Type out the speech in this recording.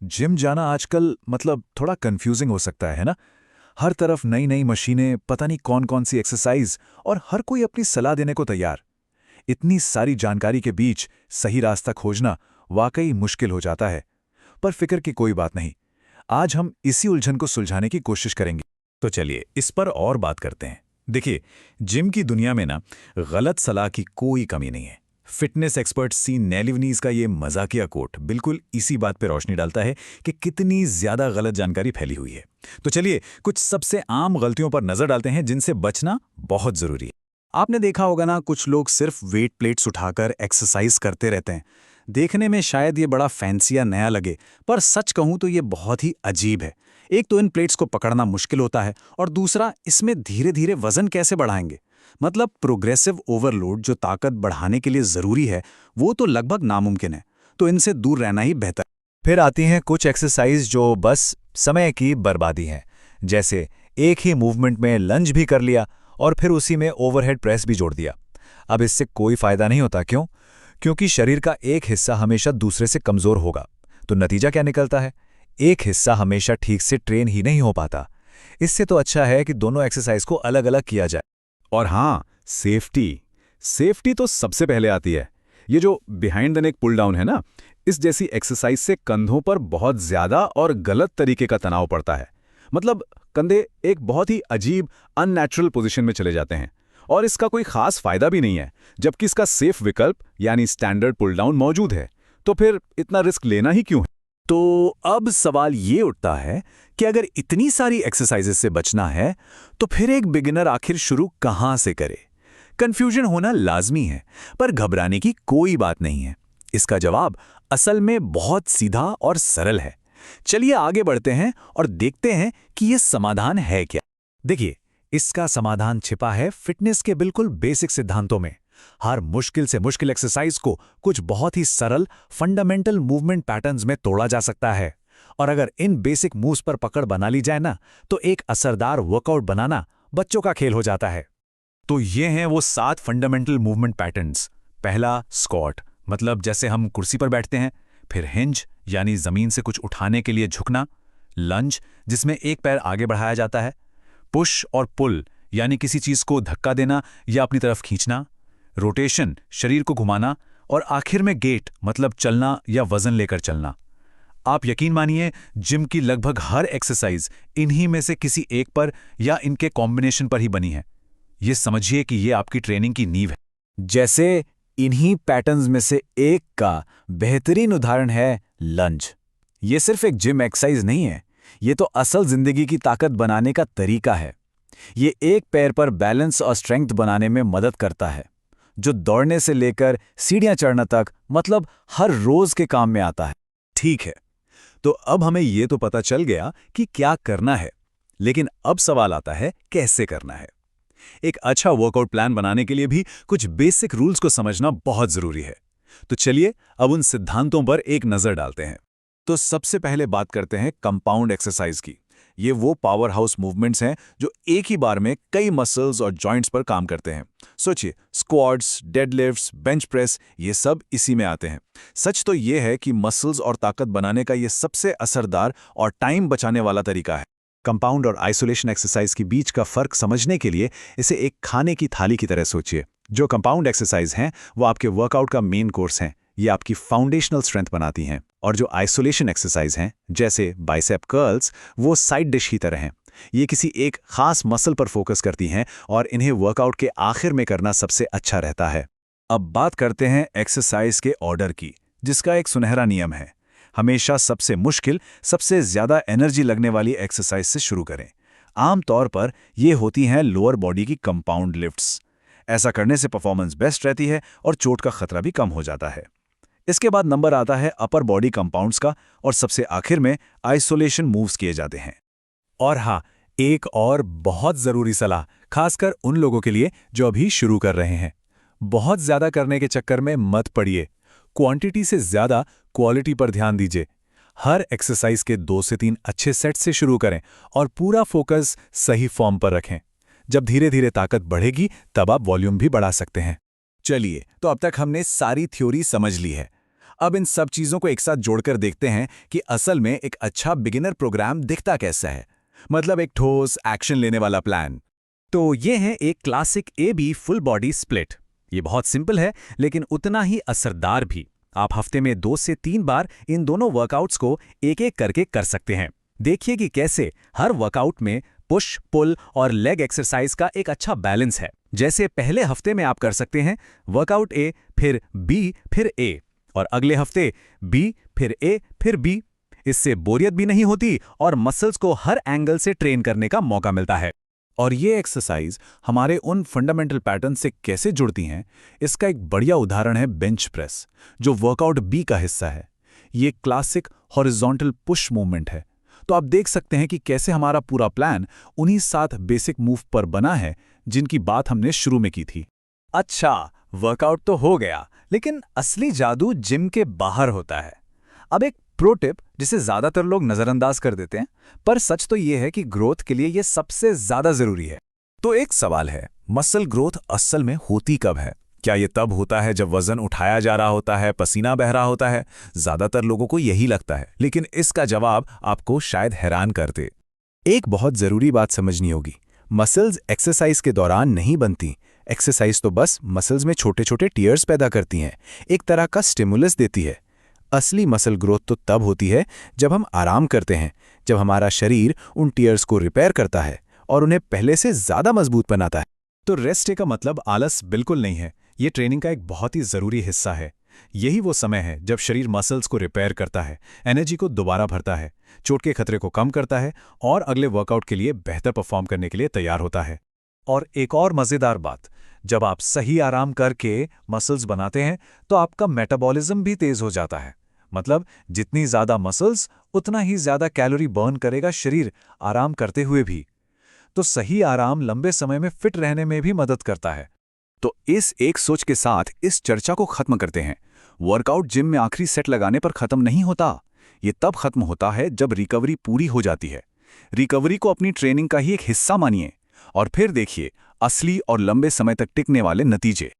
Gym जाना आजकल थोड़ा कंफ्यूजिंग हो सकता है ना। हर तरफ नई नई मशीनें, पता नहीं कौन कौन सी एक्सरसाइज, और हर कोई अपनी सलाह देने को तैयार। इतनी सारी जानकारी के बीच सही रास्ता खोजना वाकई मुश्किल हो जाता है। पर फिक्र की कोई बात नहीं, आज हम इसी उलझन को सुलझाने की कोशिश करेंगे। तो चलिए इस पर और बात करते हैं। देखिए, जिम की दुनिया में ना गलत सलाह की कोई कमी नहीं है। फिटनेस एक्सपर्ट सी नेलिवनीज का ये मजाकिया कोट बिल्कुल इसी बात पर रोशनी डालता है कि कितनी ज्यादा गलत जानकारी फैली हुई है। तो चलिए कुछ सबसे आम गलतियों पर नजर डालते हैं जिनसे बचना बहुत जरूरी है। आपने देखा होगा ना, कुछ लोग सिर्फ वेट प्लेट्स उठाकर एक्सरसाइज करते रहते हैं। देखने में शायद ये बड़ा फैंसी या नया लगे, पर सच कहूं तो ये बहुत ही अजीब है। एक तो इन प्लेट्स को पकड़ना मुश्किल होता है, और दूसरा इसमें धीरे धीरे वजन कैसे बढ़ाएंगे। मतलब प्रोग्रेसिव ओवरलोड जो ताकत बढ़ाने के लिए जरूरी है, वो तो लगभग नामुमकिन है। तो इनसे दूर रहना ही बेहतर। फिर आती हैं कुछ एक्सरसाइज जो बस समय की बर्बादी है। जैसे एक ही मूवमेंट में लंज भी कर लिया और फिर उसी में ओवरहेड प्रेस भी जोड़ दिया। अब इससे कोई फायदा नहीं होता। क्यों? क्योंकि शरीर का एक हिस्सा हमेशा दूसरे से कमजोर होगा। तो नतीजा क्या निकलता है? एक हिस्सा हमेशा ठीक से ट्रेन ही नहीं हो पाता। इससे तो अच्छा है कि दोनों एक्सरसाइज को अलग अलग किया जाए। और हाँ, सेफ्टी सेफ्टी तो सबसे पहले आती है। ये जो behind the neck pull down है ना, इस जैसी एक्सरसाइज से कंधों पर बहुत ज्यादा और गलत तरीके का तनाव पड़ता है। मतलब कंधे एक बहुत ही अजीब अननेचुरल पोजीशन में चले जाते हैं, और इसका कोई खास फायदा भी नहीं है, जबकि इसका सेफ विकल्प यानी स्टैंडर्ड पुल डाउन मौजूद है। तो फिर इतना रिस्क लेना ही क्यों है? तो अब सवाल ये उठता है कि अगर इतनी सारी एक्सरसाइजेस से बचना है, तो फिर एक बिगिनर आखिर शुरू कहां से करे? कंफ्यूजन होना लाजमी है, पर घबराने की कोई बात नहीं है। इसका जवाब असल में बहुत सीधा और सरल है। चलिए आगे बढ़ते हैं और देखते हैं कि यह समाधान है क्या। देखिए, इसका समाधान छिपा है फिटनेस के बिल्कुल बेसिक सिद्धांतों में। हर मुश्किल से मुश्किल एक्सरसाइज को कुछ बहुत ही सरल फंडामेंटल मूवमेंट पैटर्न्स में तोड़ा जा सकता है। और अगर इन बेसिक मूव्स पर पकड़ बना ली जाए ना, तो एक असरदार वर्कआउट बनाना बच्चों का खेल हो जाता है। तो ये हैं वो 7 फंडामेंटल मूवमेंट पैटर्न्स। पहला, स्क्वाट, मतलब जैसे हम कुर्सी पर बैठते हैं। फिर हिंज, यानी जमीन से कुछ उठाने के लिए झुकना। लंज, जिसमें एक पैर आगे बढ़ाया जाता है। पुश और पुल, यानी किसी चीज को धक्का देना या अपनी तरफ खींचना। रोटेशन, शरीर को घुमाना। और आखिर में गेट, मतलब चलना या वजन लेकर चलना। आप यकीन मानिए, जिम की लगभग हर एक्सरसाइज इन्हीं में से किसी एक पर या इनके कॉम्बिनेशन पर ही बनी है। ये समझिए कि ये आपकी ट्रेनिंग की नींव है। जैसे इन्हीं पैटर्न्स में से एक का बेहतरीन उदाहरण है लंज। ये सिर्फ एक जिम एक्सरसाइज नहीं है, ये तो असल जिंदगी की ताकत बनाने का तरीका है। ये एक पैर पर बैलेंस और स्ट्रेंथ बनाने में मदद करता है, जो दौड़ने से लेकर सीढ़ियां चढ़ना तक, मतलब हर रोज के काम में आता है। ठीक है, तो अब हमें ये तो पता चल गया कि क्या करना है, लेकिन अब सवाल आता है कैसे करना है। एक अच्छा वर्कआउट प्लान बनाने के लिए भी कुछ बेसिक रूल्स को समझना बहुत जरूरी है। तो चलिए अब उन सिद्धांतों पर एक नजर डालते हैं। तो सबसे पहले बात करते हैं कंपाउंड एक्सरसाइज की। ये वो पावर हाउस मूवमेंट्स हैं जो एक ही बार में कई मसल्स और जॉइंट्स पर काम करते हैं। सोचिए, स्क्वाट्स, डेडलिफ्ट्स, बेंच प्रेस, ये सब इसी में आते हैं। सच तो ये है कि मसल्स और ताकत बनाने का ये सबसे असरदार और टाइम बचाने वाला तरीका है। कंपाउंड और आइसोलेशन एक्सरसाइज के बीच का फर्क समझने के लिए इसे एक खाने की थाली की तरह सोचिए। जो कंपाउंड एक्सरसाइज हैं वो आपके वर्कआउट का मेन कोर्स हैं, ये आपकी फाउंडेशनल स्ट्रेंथ बनाती हैं। और जो आइसोलेशन एक्सरसाइज हैं, जैसे बाइसेप कर्ल्स, वो साइड डिश की तरह हैं। ये किसी एक खास मसल पर फोकस करती हैं और इन्हें वर्कआउट के आखिर में करना सबसे अच्छा रहता है। अब बात करते हैं एक्सरसाइज के ऑर्डर की, जिसका एक सुनहरा नियम है। हमेशा सबसे मुश्किल, सबसे ज्यादा एनर्जी लगने वाली एक्सरसाइज से शुरू करें। आमतौर पर ये होती हैं लोअर बॉडी की कंपाउंड लिफ्ट्स। ऐसा करने से परफॉर्मेंस बेस्ट रहती है और चोट का खतरा भी कम हो जाता है। इसके बाद नंबर आता है अपर बॉडी कंपाउंड्स का, और सबसे आखिर में आइसोलेशन मूव्स किए जाते हैं। और हाँ, एक और बहुत जरूरी सलाह, खासकर उन लोगों के लिए जो अभी शुरू कर रहे हैं। बहुत ज्यादा करने के चक्कर में मत पड़िए। क्वांटिटी से ज्यादा क्वालिटी पर ध्यान दीजिए। हर एक्सरसाइज के 2 से 3 अच्छे सेट से शुरू करें और पूरा फोकस सही फॉर्म पर रखें। जब धीरे धीरे ताकत बढ़ेगी, तब आप वॉल्यूम भी बढ़ा सकते हैं। चलिए, तो अब तक हमने सारी थ्योरी समझ ली है। अब इन सब चीज़ों को एक साथ जोड़कर देखते हैं कि असल में एक अच्छा बिगिनर प्रोग्राम दिखता कैसा है। मतलब एक ठोस एक्शन लेने वाला प्लान। तो ये है एक classic AB full body split. ये बहुत सिंपल है लेकिन उतना ही असरदार भी। आप हफ्ते में 2 से 3 बार इन दोनों वर्कआउट्स को एक-एक करके कर सकते हैं। देखिए कि कैसे हर वर्कआउट में पुश, पुल और लेग एक्सरसाइज का एक अच्छा बैलेंस है। जैसे पहले हफ्ते में आप कर सकते हैं वर्कआउट A, फिर B, फिर A, और अगले हफ्ते B, फिर A, फिर B। इससे बोरियत भी नहीं होती और मसल्स को हर एंगल से ट्रेन करने का मौका मिलता है। और ये एक्सरसाइज हमारे उन फंडामेंटल पैटर्न से कैसे जुड़ती हैं, इसका एक बढ़िया उदाहरण है बेंच प्रेस, जो वर्कआउट B का हिस्सा है। ये क्लासिक हॉरिजॉन्टल पुश मूवमेंट है। तो आप देख सकते हैं कि कैसे हमारा पूरा प्लान उन्हीं 7 बेसिक मूव पर बना है जिनकी बात हमने शुरू में की थी। अच्छा, वर्कआउट तो हो गया, लेकिन असली जादू जिम के बाहर होता है। अब एक प्रो टिप जिसे ज्यादातर लोग नजरअंदाज कर देते हैं, पर सच तो ये है कि ग्रोथ के लिए ये सबसे ज्यादा जरूरी है। तो एक सवाल है, मसल ग्रोथ असल में होती कब है? क्या ये तब होता है जब वजन उठाया जा रहा होता है, पसीना बह रहा होता है? ज्यादातर लोगों को यही लगता है, लेकिन इसका जवाब आपको शायद हैरान कर दे। एक बहुत जरूरी बात समझनी होगी, मसल्स एक्सरसाइज के दौरान नहीं बनती। एक्सरसाइज तो बस मसल्स में छोटे छोटे टीयर्स पैदा करती हैं, एक तरह का स्टिमुलस देती है। असली मसल ग्रोथ तो तब होती है जब हम आराम करते हैं, जब हमारा शरीर उन टीयर्स को रिपेयर करता है और उन्हें पहले से ज्यादा मजबूत बनाता है। तो रेस्ट डे का मतलब आलस बिल्कुल नहीं है, ये ट्रेनिंग का एक बहुत ही ज़रूरी हिस्सा है। यही वो समय है जब शरीर मसल्स को रिपेयर करता है, एनर्जी को दोबारा भरता है, चोट के खतरे को कम करता है और अगले वर्कआउट के लिए बेहतर परफॉर्म करने के लिए तैयार होता है। और एक और मज़ेदार बात, जब आप सही आराम करके मसल्स बनाते हैं तो आपका मेटाबॉलिज्म भी तेज़ हो जाता है। मतलब जितनी ज़्यादा मसल्स उतना ही ज़्यादा कैलोरी बर्न करेगा शरीर आराम करते हुए भी। तो सही आराम लंबे समय में फिट रहने में भी मदद करता है। तो इस एक सोच के साथ इस चर्चा को खत्म करते हैं। वर्कआउट जिम में आखिरी सेट लगाने पर खत्म नहीं होता। ये तब खत्म होता है जब रिकवरी पूरी हो जाती है। रिकवरी को अपनी ट्रेनिंग का ही एक हिस्सा मानिए और फिर देखिए असली और लंबे समय तक टिकने वाले नतीजे।